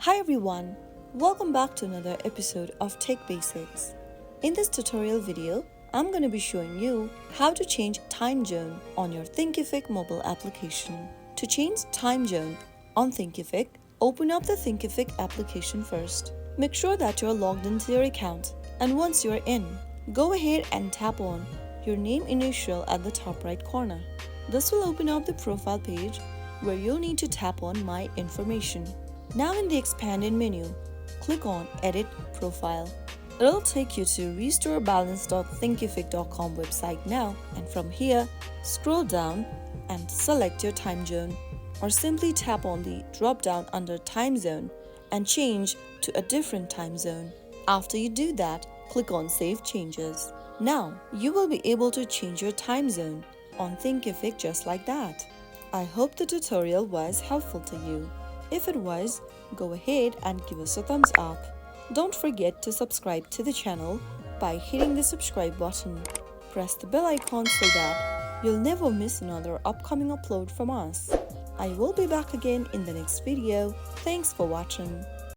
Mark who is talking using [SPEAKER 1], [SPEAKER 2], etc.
[SPEAKER 1] Hi everyone, welcome back to another episode of Tech Basics. In this tutorial video, I'm going to be showing you how to change time zone on your Thinkific mobile application. To change time zone on Thinkific, open up the Thinkific application first. Make sure that you're logged into your account, and once you're in, go ahead and tap on your name initial at the top right corner. This will open up the profile page where you'll need to tap on My Information. Now in the expanded menu, click on Edit Profile. It'll take you to restorebalance.thinkific.com website now, and from here, scroll down and select your time zone, or simply tap on the drop down under Time Zone and change to a different time zone. After you do that, click on Save Changes. Now, you will be able to change your time zone on Thinkific just like that. I hope the tutorial was helpful to you. If it was, go ahead and give us a thumbs up. Don't forget to subscribe to the channel by hitting the subscribe button. Press the bell icon so that you'll never miss another upcoming upload from us. I will be back again in the next video. Thanks for watching.